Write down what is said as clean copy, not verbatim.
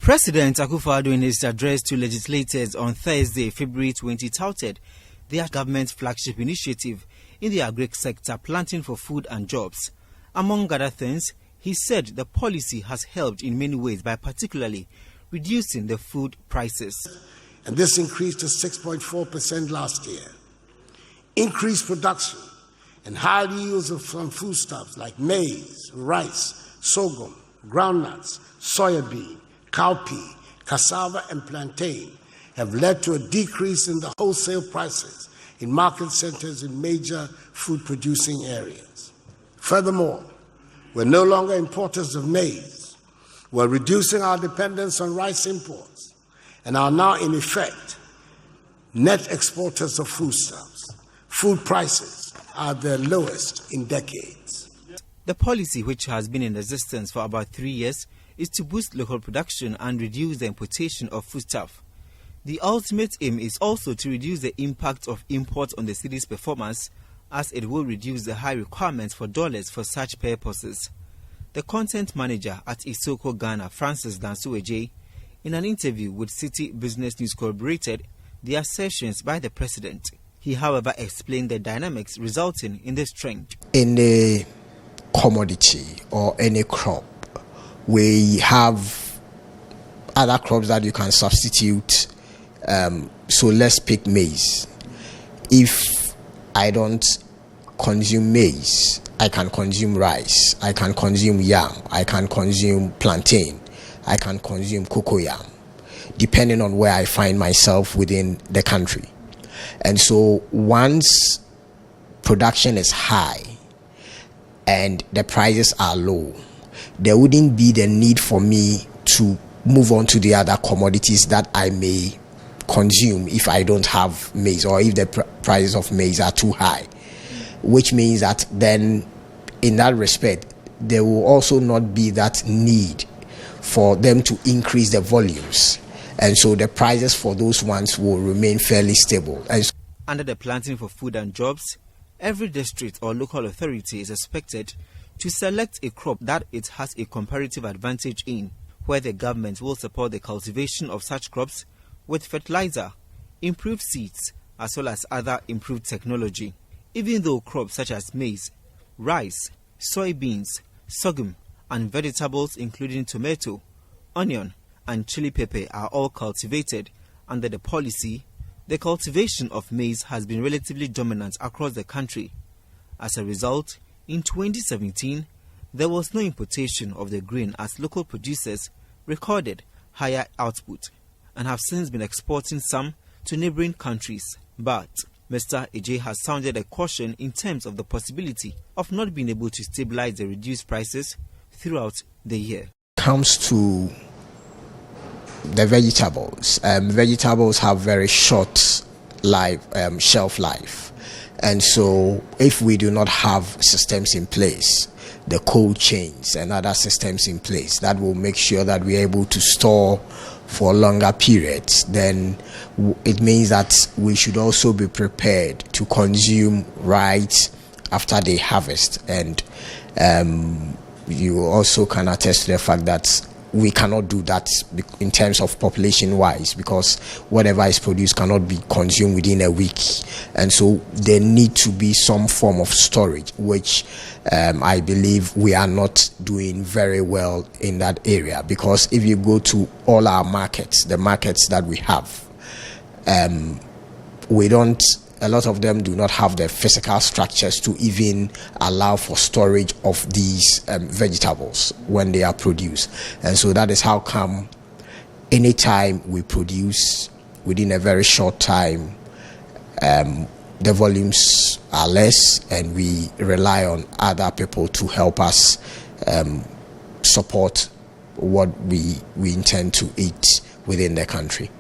President Akufo Addo, in his address to legislators on Thursday, February 20, touted their government's flagship initiative in the agri sector, Planting for Food and Jobs. Among other things, he said the policy has helped in many ways by particularly reducing the food prices. And this increased to 6.4% last year. Increased production and high yields from foodstuffs like maize, rice, sorghum, groundnuts, soybean, cowpea, cassava, and plantain have led to a decrease in the wholesale prices in market centers in major food-producing areas. Furthermore, we're no longer importers of maize. We're reducing our dependence on rice imports and are now, in effect, net exporters of foodstuffs. Food prices are their lowest in decades. The policy, which has been in existence for about 3 years, is to boost local production and reduce the importation of foodstuff. The ultimate aim is also to reduce the impact of imports on the city's performance, as it will reduce the high requirements for dollars for such purposes. The content manager at Esoko Ghana, Francis Dansueje, in an interview with Citi Business News, corroborated the assertions by the president. He, however, explained the dynamics resulting in this trend. Any commodity or any crop, we have other crops that you can substitute. So let's pick maize. If I don't consume maize, I can consume rice, I can consume yam, I can consume plantain, I can consume cocoyam, depending on where I find myself within the country. And so once production is high and the prices are low, there wouldn't be the need for me to move on to the other commodities that I may consume if I don't have maize, or if the prices of maize are too high, which means that then in that respect there will also not be that need for them to increase the volumes, and so the prices for those ones will remain fairly stable. And so, under the Planting for Food and Jobs, every district or local authority is expected to select a crop that it has a comparative advantage in, where the government will support the cultivation of such crops with fertilizer, improved seeds, as well as other improved technology. Even though crops such as maize, rice, soybeans, sorghum, and vegetables including tomato, onion, and chili pepper are all cultivated under the policy, the cultivation of maize has been relatively dominant across the country. As a result, in 2017, there was no importation of the grain, as local producers recorded higher output and have since been exporting some to neighboring countries. But Mr. Ej has sounded a caution in terms of the possibility of not being able to stabilize the reduced prices throughout the year. Comes to the vegetables. Vegetables have very short shelf life. And so if we do not have systems in place, the cold chains and other systems in place that will make sure that we're able to store for longer periods, then it means that we should also be prepared to consume right after they harvest. And you also can attest to the fact that we cannot do that in terms of population wise, because whatever is produced cannot be consumed within a week, and so there need to be some form of storage, which I believe we are not doing very well in that area. Because if you go to all our markets, the markets that we have, a lot of them do not have the physical structures to even allow for storage of these vegetables when they are produced. And so that is how come anytime we produce within a very short time, the volumes are less, and we rely on other people to help us support what we intend to eat within the country.